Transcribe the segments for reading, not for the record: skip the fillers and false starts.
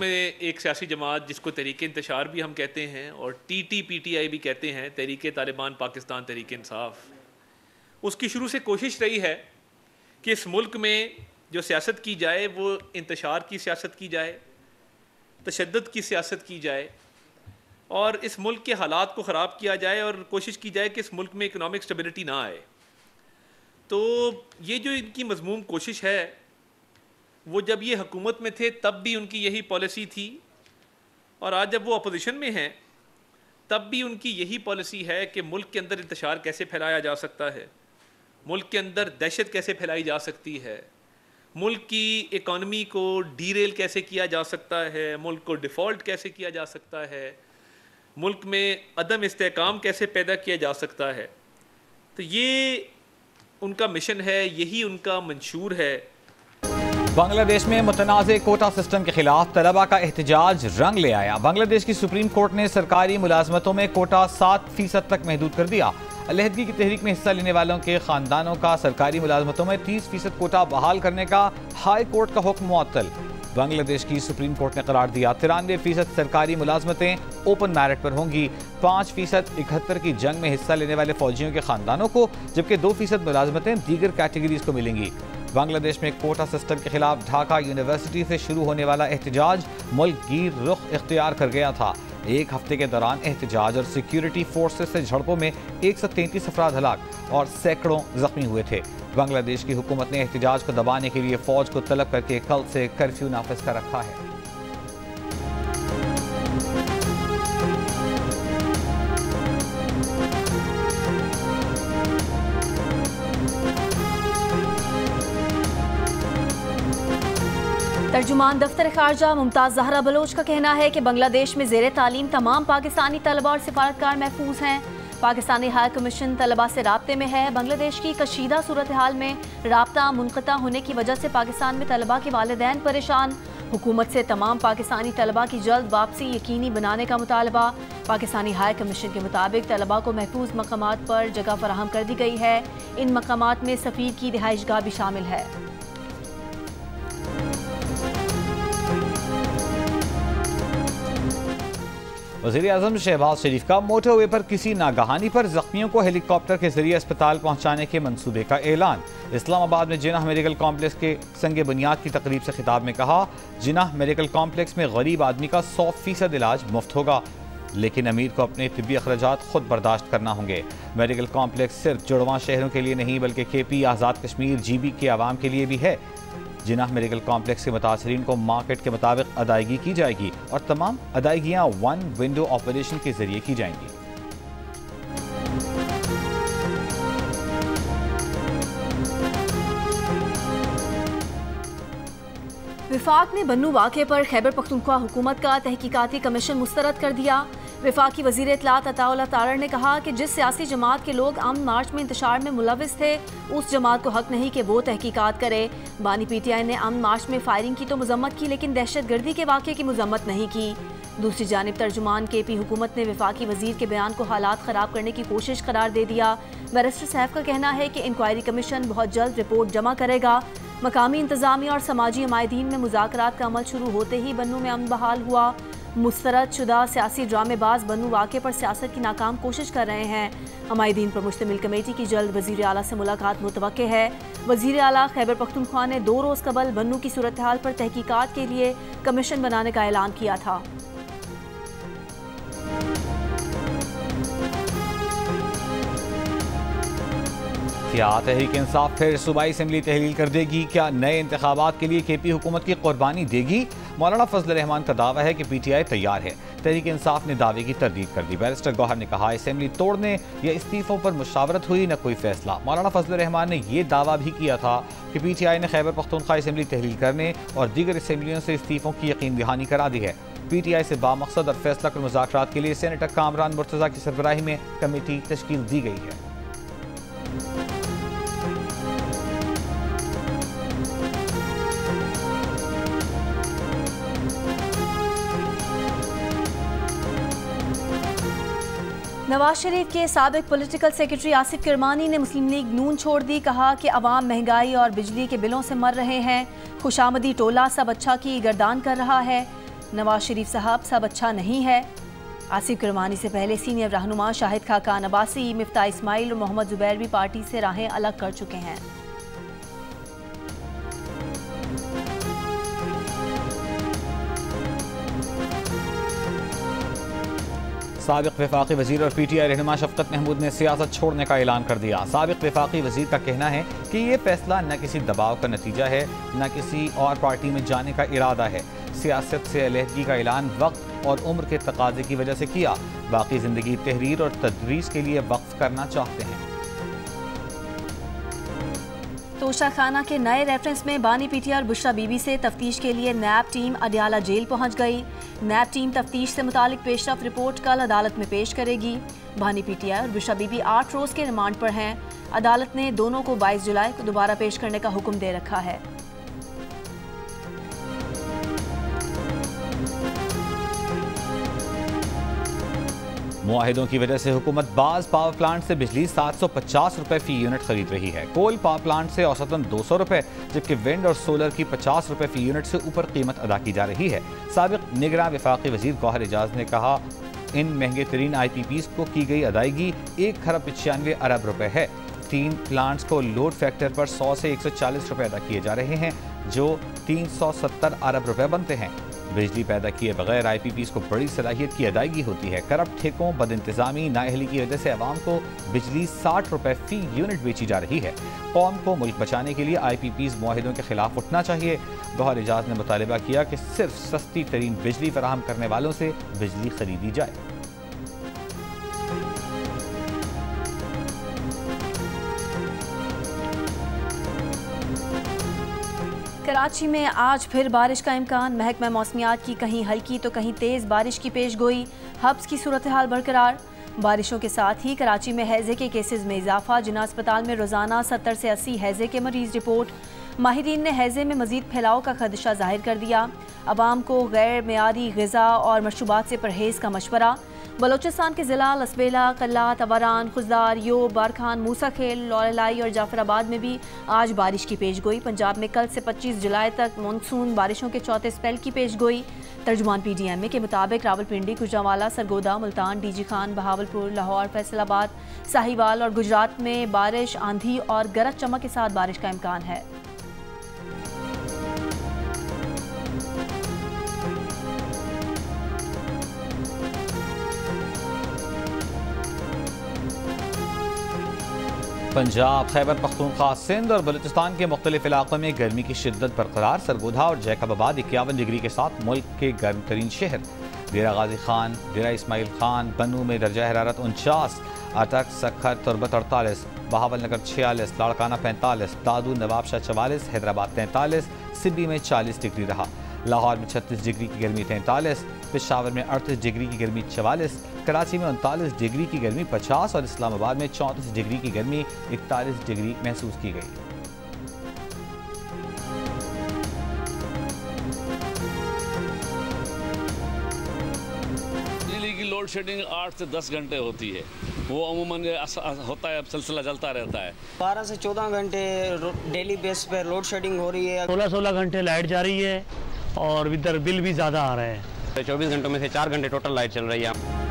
में एक सियासी जमात जिसको तहरीक इंतशार भी हम कहते हैं और TTPTI भी कहते हैं, तहरीक तालिबान पाकिस्तान तहरीक इंसाफ, उसकी शुरू से कोशिश रही है कि इस मुल्क में जो सियासत की जाए वो इंतशार की सियासत की जाए, तशद्दुद की सियासत की जाए और इस मुल्क के हालात को ख़राब किया जाए और कोशिश की जाए कि इस मुल्क में इकनॉमिक स्टेबिलिटी ना आए। तो ये जो इनकी मज़मूम कोशिश है, वो जब ये हुकूमत में थे तब भी उनकी यही पॉलिसी थी और आज जब वो अपोजिशन में हैं तब भी उनकी यही पॉलिसी है कि मुल्क के अंदर इंतशार कैसे फैलाया जा सकता है, मुल्क के अंदर दहशत कैसे फैलाई जा सकती है, मुल्क की इकॉनमी को डीरेल कैसे किया जा सकता है, मुल्क को डिफ़ॉल्ट कैसे किया जा सकता है, मुल्क में अदम इस्तेहकाम कैसे पैदा किया जा सकता है। तो ये उनका मिशन है, यही उनका मंशूर है। बांग्लादेश में मुतनाज़ कोटा सिस्टम के खिलाफ तलबा का एहतजाज रंग ले आया। बांग्लादेश की सुप्रीम कोर्ट ने सरकारी मुलाजमतों में कोटा 7% तक महदूद कर दिया। अलहदगी की तहरीक में हिस्सा लेने वालों के खानदानों का सरकारी मुलाजमतों में 30% कोटा बहाल करने का हाई कोर्ट का हुक्म मुअत्तल। बांग्लादेश की सुप्रीम कोर्ट ने करार दिया 93% सरकारी मुलाजमतें ओपन मैरिट पर होंगी, 5% 71 की जंग में हिस्सा लेने वाले फौजियों के खानदानों को, जबकि 2% मुलाजमतें दीगर कैटेगरीज को मिलेंगी। बांग्लादेश में कोटा सिस्टम के खिलाफ ढाका यूनिवर्सिटी से शुरू होने वाला एहतजाज मुल्क गिर रुख इख्तियार कर गया था। एक हफ्ते के दौरान एहतजाज और सिक्योरिटी फोर्सेस से झड़पों में 133 अफराद हलाक और सैकड़ों जख्मी हुए थे। बांग्लादेश की हुकूमत ने एहतजाज को दबाने के लिए फौज को तलब करके कल से कर्फ्यू नाफिज कर रखा है। तर्जुमान दफ्तर खारजा मुमताज़ ज़हरा बलोच का कहना है कि बांग्लादेश में ज़ेरे तालीम तमाम पाकिस्तानी तलबा और सिफारतकार महफूज हैं। पाकिस्तानी हाई कमीशन तलबा से राब्ते में है। बांग्लादेश की कशीदा सूरत हाल में राब्ता मुनक़ता होने की वजह से पाकिस्तान में तलबा के वालिदैन परेशान। हुकूमत से तमाम पाकिस्तानी तलबा की जल्द वापसी यकीनी बनाने का मुतालबा। पाकिस्तानी हाई कमीशन के मुताबिक तलबा को महफूज मकामात पर जगह फराहम कर दी गई है। इन मकामात में सफ़ीर की रिहाइशगाह भी शामिल है। वज़ीर-ए-आज़म शहबाज शरीफ का मोटरवे पर किसी नागहानी पर जख्मियों को हेलीकॉप्टर के जरिए अस्पताल पहुंचाने के मंसूबे का ऐलान। इस्लामाबाद में जिन्ना मेडिकल कॉम्प्लेक्स के संगे बुनियाद की तकरीब से खिताब में कहा, जिन्ना मेडिकल कॉम्प्लेक्स में गरीब आदमी का 100% इलाज मुफ्त होगा, लेकिन अमीर को अपने तिब्बी अखराजात खुद बर्दाश्त करना होंगे। मेडिकल कॉम्प्लेक्स सिर्फ जुड़वां शहरों के लिए नहीं बल्कि KP, आज़ाद कश्मीर, GB के आवाम के लिए भी है। जिन्ना मेडिकल कॉम्प्लेक्स के मुतासरीन को मार्केट के मुताबिक अदायगी की जाएगी और तमाम अदायगियाँ वन विंडो ऑपरेशन के जरिए की जाएंगी। विफाक ने बन्नू वाक़े पर खैबर पख्तूनख्वा हुकूमत का तहकीकाती कमीशन मुस्तरद कर दिया। विफाकी वज़ीर इत्तलात अताउल्लाह तारड़ ने कहा कि जिस सियासी जमात के लोग अमन मार्च में इंतशार में मुलविस थे, उस जमात को हक नहीं कि वो तहकीकात करे। बानी PTI ने अमन मार्च में फायरिंग की तो मजम्मत की, लेकिन दहशतगर्दी के वाक़े की मजम्मत नहीं की। दूसरी जानिब तर्जुमान KP हुकूमत ने विफाकी वज़ीर के बयान को हालात ख़राब करने की कोशिश करार दे दिया। बैरिस्टर सैफ का कहना है कि इंक्वायरी कमीशन बहुत जल्द रिपोर्ट जमा करेगा। मकामी इंतजामिया और समाजी हमायदीन में मुज़ाकरात का अमल शुरू होते ही बन्नू में अमन बहाल हुआ। मुस्तरद शुदा सियासी ड्रामेबाज बन्नू वाक़े पर सियासत की नाकाम कोशिश कर रहे हैं। हमायदीन पर मुश्तमिल कमेटी की जल्द वज़ीर आला से मुलाकात मुतवक्के है। वज़ीर आला खैबर पख्तूनख्वा ने 2 रोज़ कबल बन्नू की सूरत हाल पर तहकीकात के लिए कमीशन बनाने का ऐलान किया था। क्या तहरीक इंसाफ फिर सूबाई असम्बली तहलील कर देगी? क्या नए इंतखाबात के लिए KP हुकूमत की कुर्बानी देगी? मौलाना फजल रहमान का दावा है कि PTI तैयार है। तहरीक इंसाफ ने दावे की तरदीद कर दी। बैरिस्टर गौहर ने कहा, असम्बली तोड़ने या इस्तीफों पर मुशावरत हुई, न कोई फैसला। मौलाना फजल रहमान ने यह दावा भी किया था कि PTI ने खैबर पख्तूनख्वा असम्बली तहलील करने और दीगर असम्बलियों से इस्तीफों की यकीन दहानी करा दी है। PTI से बामकसद और फैसला कर मुज़ाकरात के लिए सेनेटर कामरान मुर्तज़ा की सरबराही में कमेटी तश्कील दी गई है। नवाज शरीफ के साबिक पॉलिटिकल सेक्रेटरी आसिफ किरमानी ने मुस्लिम लीग नून छोड़ दी। कहा कि अवाम महंगाई और बिजली के बिलों से मर रहे हैं। खुशामदी टोला सब अच्छा की गर्दान कर रहा है। नवाज शरीफ साहब सब अच्छा नहीं है। आसिफ करमानी से पहले सीनियर रहनुमा शाहिद खाकान अब्बासी, मिफ्ता इस्माइल और मोहम्मद जुबैर भी पार्टी से राहें अलग कर चुके हैं। साबिक वफाकी वजीर और PTI रहनुमा शफकत महमूद ने सियासत छोड़ने का ऐलान कर दिया। साबिक वफाकी वजीर का कहना है कि ये फैसला न किसी दबाव का नतीजा है, न किसी और पार्टी में जाने का इरादा है। सियासत से अलहदगी का ऐलान वक्त और उम्र के तकाजे की वजह से किया। बाकी ज़िंदगी तहरीर और तदरीस के लिए वक्फ करना चाहते हैं। तोशा खाना के नए रेफरेंस में बानी PTI और बुशरा बीबी से तफ्तीश के लिए नैब टीम अडियाला जेल पहुंच गई। नैब टीम तफ्तीश से मुतालिक पेशरफ रिपोर्ट कल अदालत में पेश करेगी। बानी PTI और बुशरा बीबी 8 रोज के रिमांड पर हैं। अदालत ने दोनों को 22 जुलाई को दोबारा पेश करने का हुक्म दे रखा है। मुआहिदों की वजह से हुकूमत बाज पावर प्लांट से बिजली 750 रुपए फी यूनिट खरीद रही है। कोल पावर प्लांट से औसतन 200 रुपए, जबकि विंड और सोलर की 50 रुपए फी यूनिट से ऊपर कीमत अदा की जा रही है। साबिक निगरान वफाकी वजीर गौहर एजाज ने कहा, इन महंगे तरीन IPPs को की गई अदायगी 1 खरब 95 अरब रुपए है। 3 प्लांट्स को लोड फैक्टर पर 100 से 140 रुपए अदा किए जा रहे हैं, जो 370 अरब रुपए बनते हैं। बिजली पैदा किए बगैर IPPs को बड़ी सलाहियत की अदायगी होती है। करप्ट ठेकों, बदइंतजामी, नाअहली की वजह से अवाम को बिजली 60 रुपए फी यूनिट बेची जा रही है। कौम को मुल्क बचाने के लिए IPPs मुआहिदों के खिलाफ उठना चाहिए। गौहर एजाज ने मुतालिबा किया कि सिर्फ सस्ती तरीन बिजली फराहम करने वालों से बिजली खरीदी जाए। कराची में आज फिर बारिश का इम्कान। महकमा मौसमियात की कहीं हल्की तो कहीं तेज़ बारिश की पेश गोई। हब्स की सूरत हाल बरकरार। बारिशों के साथ ही कराची में हैज़े के केसेस में इजाफा। जिना अस्पताल में रोज़ाना 70 से 80 हैज़े के मरीज रिपोर्ट। माहिरीन ने हैज़े में मज़ीद फैलाव का खदशा जाहिर कर दिया। अवाम को गैर मियादी ग़िज़ा और मशरूबात से परहेज़ का मशवरा। बलोचिस्तान के ज़िला लसबेला, कल्ला, तवारान, खुजदार, योब, बारखान, मूसा खेल, लौलाई और जाफराबाद में भी आज बारिश की पेशगोई। पंजाब में कल से 25 जुलाई तक मानसून बारिशों के चौथे स्पेल की पेशगोई। तर्जुमान PDMA के मुताबिक रावलपिंडी, गुजरांवाला, सरगोदा, मुल्तान, DG खान, बहावलपुर, लाहौर, फैसलाबाद, साहिवाल और गुजरात में बारिश, आंधी और गरज चमक के साथ बारिश का इम्कान है। पंजाब, खैबर पख्तूनख्वा, सिंध और बलूचिस्तान के मुख्तलिफ इलाकों में गर्मी की शिद्दत बरकरार। सरगोधा और जैकबाबाद 51 डिग्री के साथ मुल्क के गर्म तरीन शहर। डेरा गाजी खान, डेरा इस्माइल खान, बनू में दर्जा हरारत 49, अटक, सखर, तुरबत 48, बहावल नगर 46, लाड़काना 45, दादू, नवाबशाह 44, हैदराबाद 43, सिब्बी में 40 डिग्री रहा। लाहौर में 36 डिग्री की गर्मी 43, पेशावर में 38 डिग्री की गर्मी 44, कराची में 39 डिग्री की गर्मी 50 और इस्लामाबाद में 34 डिग्री की गर्मी 41 डिग्री महसूस की गई। बिजली की लोड शेडिंग 8 से 10 घंटे होती है। वो अमूमन होता है, अब सिलसिला चलता रहता है। 12 से 14 घंटे डेली बेस पर लोड शेडिंग हो रही है। 16 घंटे लाइट जा रही है और इधर बिल भी ज़्यादा आ रहे हैं। 24 घंटों में से 4 घंटे टोटल लाइट चल रही है।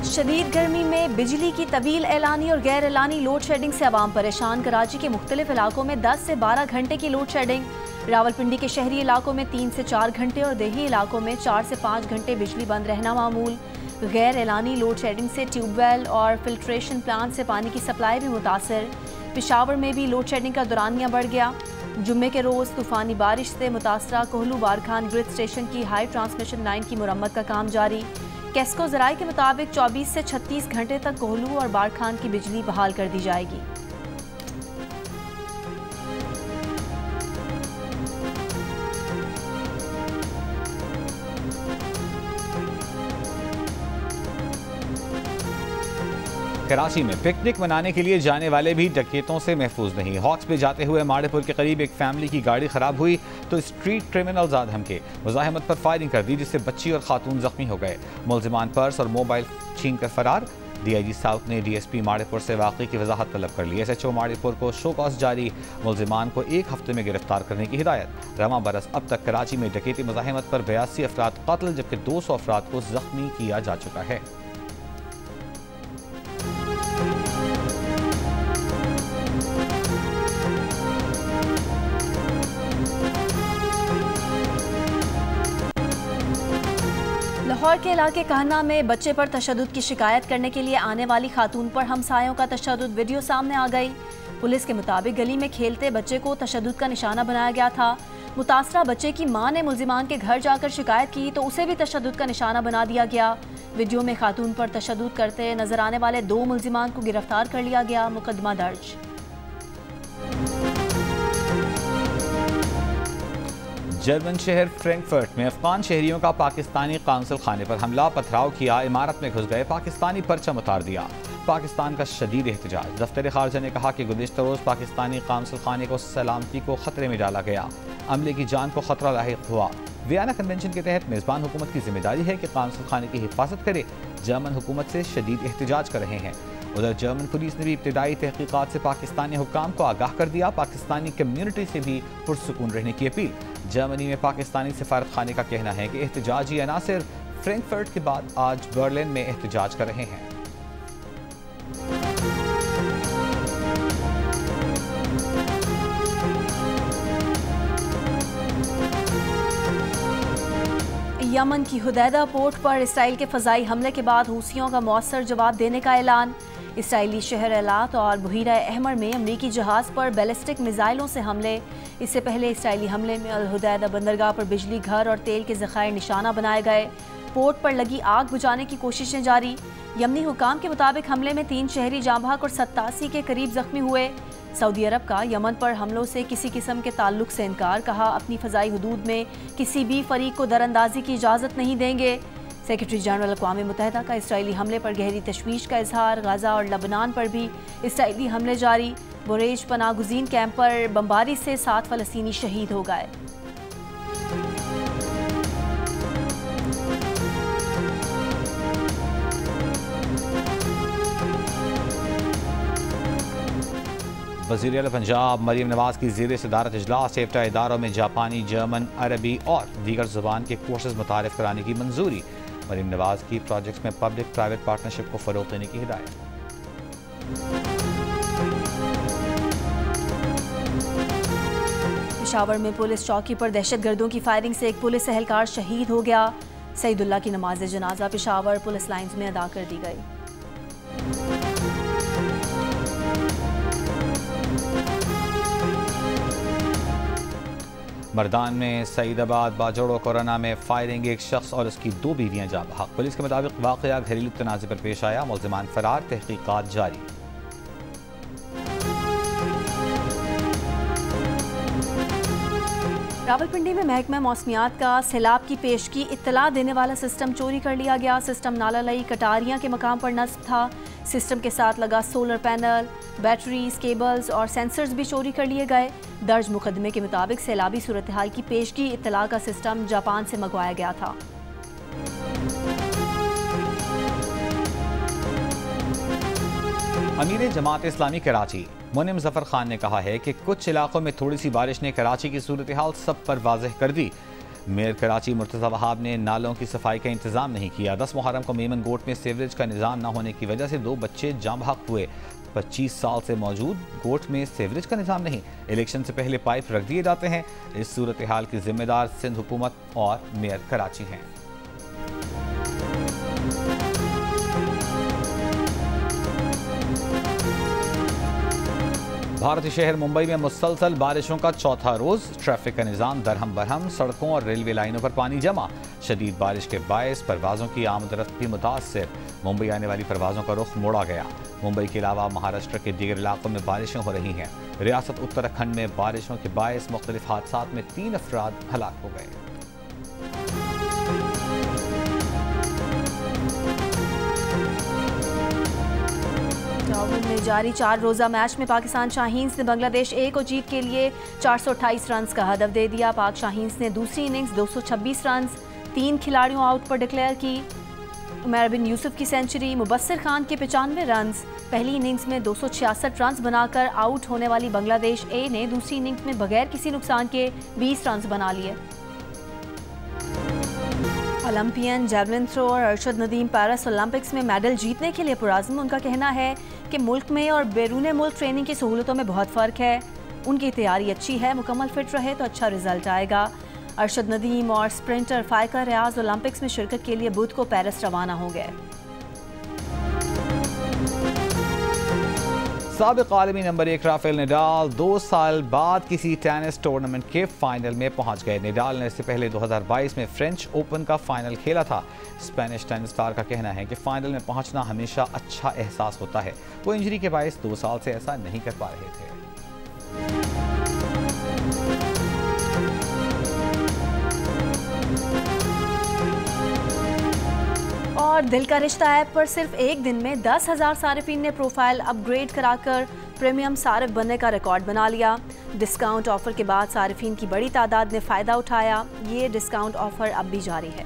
शदीद गर्मी में बिजली की तवील एलानी और गैर एलानी लोड शेडिंग से आवाम परेशान। कराची के मुख्तलिफ इलाकों में 10 से 12 घंटे की लोड शेडिंग। रावलपिंडी के शहरी इलाकों में 3 से 4 घंटे और देही इलाकों में 4 से 5 घंटे बिजली बंद रहना मामूल। गैर एलानी लोड शेडिंग से ट्यूबवेल और फिल्ट्रेशन प्लांट से पानी की सप्लाई भी मुतासर। पेशावर में भी लोड शेडिंग का दौरानिया बढ़ गया। जुम्मे के रोज़ तूफ़ानी बारिश से मुतासरा कोहलू बारखान ग्रिड स्टेशन की हाई ट्रांसमिशन लाइन की मुरम्मत का काम जारी। कैस्को ज़राए के मुताबिक 24 से 36 घंटे तक कोहलू और बारखान की बिजली बहाल कर दी जाएगी। कराची में पिकनिक मनाने के लिए जाने वाले भी डकैतों से महफूज नहीं। हॉक्स पे जाते हुए माड़ेपुर के करीब एक फैमिली की गाड़ी खराब हुई तो स्ट्रीट क्रिमिनल्स आ धमके, मुजाहिमत पर फायरिंग कर दी जिससे बच्ची और खातून जख्मी हो गए। मुलजिमान पर्स और मोबाइल छीन कर फरार। DIG साउथ ने DSP माड़ेपुर से वाक़ई की वजाहत तलब कर ली। SHO माड़ेपुर को शो कॉज जारी, मुल्जिमान को 1 हफ्ते में गिरफ्तार करने की हिदायत। रवां बरस अब तक कराची में डकैती मुज़ाहिमत पर 82 अफराद कत्ल जबकि 200 अफराद को जख्मी किया जा चुका है। लाहौर के इलाके कहना में बच्चे पर तशद्दुद की शिकायत करने के लिए आने वाली खातून पर हमसायों का तशद्दुद वीडियो सामने आ गई। पुलिस के मुताबिक गली में खेलते बच्चे को तशद्दुद का निशाना बनाया गया था। मुतासरा बच्चे की मां ने मुल्जिमान के घर जाकर शिकायत की तो उसे भी तशद्दुद का निशाना बना दिया गया। वीडियो में खातून पर तशद्दुद करते नजर आने वाले 2 मुल्जिमान को गिरफ्तार कर लिया गया। मुकदमा दर्ज। जर्मन शहर फ्रैंकफर्ट में अफगान शहरियों का पाकिस्तानी काउंसिल खाने पर हमला, पथराव किया, इमारत में घुस गए, पाकिस्तानी परचम उतार दिया। पाकिस्तान का शदीद एहतजाज। दफ्तर खारजा ने कहा कि गुज़िश्ता रोज़ पाकिस्तानी काउंसिल खाने को सलामती को खतरे में डाला गया, अमले की जान को खतरा लाहिक हुआ। वियना कन्वेंशन के तहत मेज़बान हुकूमत की जिम्मेदारी है कि काउंसिल खाने की हिफाजत करे। जर्मन हुकूमत से शदीद एहतजाज कर रहे हैं। उधर जर्मन पुलिस ने भी इब्तिदाई तहकीकात से पाकिस्तानी हुक्काम को आगाह कर दिया। पाकिस्तानी कम्युनिटी से भी पुरसुकून रहने की अपील। जर्मनी में पाकिस्तानी सफारत खाने का कहना है कि एहतजाजी अनासिर फ्रैंकफर्ट के बाद आज बर्लिन में एहतजाज कर रहे हैं। यमन की हुदैदा पोर्ट पर इसराइल के फ़ज़ाई हमले के बाद हूसियों का मौसर जवाब देने का ऐलान। इसराइली शहर एलात और बुहीरा अहमर में अमरीकी जहाज़ पर बैलिस्टिक मिसाइलों से हमले। इससे पहले इसराइली हमले में अल हुदैदा बंदरगाह पर बिजली घर और तेल के ज़खायर निशाना बनाए गए। पोर्ट पर लगी आग बुझाने की कोशिशें जारी। यमनी हुकाम के मुताबिक हमले में 3 शहरी जाँ बहक और 87 के करीब जख्मी हुए। सऊदी अरब का यमन पर हमलों से किसी किस्म के ताल्लुक से इनकार, कहा अपनी फ़ज़ाई हुदूद में किसी भी फरीक को दरअंदाजी की इजाज़त नहीं देंगे। सेक्रेटरी जनरल अक़वाम मुत्तहिदा का इसराइली हमले पर गहरी तशवीश का इजहार। गाज़ा और लबनान पर भी इसराइली हमले जारी। बुरेज पनागुज़ीन कैंप पर बमबारी से 7 फ़लस्तीनी शहीद हो गए। वज़ीर आला पंजाब मरीम नवाज की ज़ेर सदारत इजलास। एफ्टा इदारों में जापानी, जर्मन, अरबी और दीगर ज़ुबान के कोर्सेज मुतारिफ कराने की मंजूरी। मरीम नवाज की प्रोजेक्ट्स में पब्लिक प्राइवेट पार्टनरशिप को फ़रोग़ देने की हिदायत। पेशावर में पुलिस चौकी पर दहशतगर्दों की फायरिंग से एक पुलिस एहलकार शहीद हो गया। सईदुल्ला की नमाज जनाजा पेशावर पुलिस लाइन्स में अदा कर दी गई। मर्दान में सईदाबाद बाजोड़ो कोरोना में फायरिंग, एक शख्स और उसकी 2 बीवियां जाँ बहक। पुलिस के मुताबिक वाक़या घरेलू तनाज़े पर पेश आया। मुल्ज़िमान फरार, तहकीकात जारी। रावलपिंडी में महकमा मौसमियात का सैलाब की पेशगी इत्तला देने वाला सिस्टम चोरी कर लिया गया। सिस्टम नाला लई कटारियां के मकाम पर नस्ब था। सिस्टम के साथ लगा सोलर पैनल, बैटरीज, केबल्स और सेंसर्स भी चोरी कर लिए गए। दर्ज मुकदमे के मुताबिक सैलाबी सूरत हाल की पेशगी इत्तला का सिस्टम जापान से मंगवाया गया था। अमीर जमात इस्लामी कराची मुनिम जफर खान ने कहा है कि कुछ इलाकों में थोड़ी सी बारिश ने कराची की सूरत हाल सब पर वाज़ेह कर दी। मेयर कराची मुर्तज़ा वहाब ने नालों की सफाई का इंतजाम नहीं किया। 10 मुहर्रम को मेमन गोट में सीवरेज का निज़ाम न होने की वजह से 2 बच्चे जाँ बहक हुए। 25 साल से मौजूद गोट में सीवरेज का निज़ाम नहीं। इलेक्शन से पहले पाइप रख दिए जाते हैं। इस सूरत हाल की जिम्मेदार सिंध हुकूमत और मेयर कराची हैं। भारतीय शहर मुंबई में मुसलसल बारिशों का चौथा रोज। ट्रैफिक का निज़ाम दरहम बरहम। सड़कों और रेलवे लाइनों पर पानी जमा। शदीद बारिश के बायस परवाज़ों की आमदरफ्त भी मुतासर। मुंबई आने वाली परवाज़ों का रुख मोड़ा गया। मुंबई के अलावा महाराष्ट्र के दीगर इलाकों में बारिशें हो रही हैं। रियासत उत्तराखंड में बारिशों के बायस मुख्तलिफ हादसात में 3 अफराद हलाक हो गए। लाहौर में जारी 4 रोज़ा मैच में पाकिस्तान शाहीन्स ने बांग्लादेश ए को जीत के लिए 428 रन का हदफ दे दिया। पाक शाहीन्स ने दूसरी इनिंग्स 226 रन 3 खिलाड़ियों आउट पर डिक्लेयर की। उमर बिन यूसुफ की सेंचुरी, मुबस्सिर खान के 95 रन्स। पहली इनिंग्स में 266 रन्स बनाकर आउट होने वाली बांग्लादेश ए ने दूसरी इनिंग्स में बगैर किसी नुकसान के 20 रन्स बना लिए। Olympian javelin thrower Arshad Nadeem Paris Olympics में मेडल जीतने के लिए पुरज़्म। उनका कहना है कि मुल्क में और बैरून मुल्क ट्रेनिंग की सहूलतों में बहुत फ़र्क है। उनकी तैयारी अच्छी है, मुकम्मल फिट रहे तो अच्छा रिजल्ट आएगा। अरशद नदीम और स्प्रिंटर फाइका रियाज ओलंपिक्स में शिरकत के लिए बुध को पेरिस रवाना हो गए। साबिक आलमी नंबर 1 राफेल नडाल 2 साल बाद किसी टेनिस टूर्नामेंट के फाइनल में पहुंच गए। नडाल ने इससे पहले 2022 में फ्रेंच ओपन का फाइनल खेला था। स्पेनिश टेनिस स्टार का कहना है कि फाइनल में पहुंचना हमेशा अच्छा एहसास होता है। वो इंजरी के बायस 2 साल से ऐसा नहीं कर पा रहे थे। और दिल का रिश्ता ऐप पर सिर्फ एक दिन में 10,000 सारिफीन ने प्रोफाइल अपग्रेड कराकर प्रीमियम सारिफ बनने का रिकॉर्ड बना लिया। डिस्काउंट ऑफर के बाद सारिफीन की बड़ी तादाद ने फ़ायदा उठाया। ये डिस्काउंट ऑफर अब भी जारी है।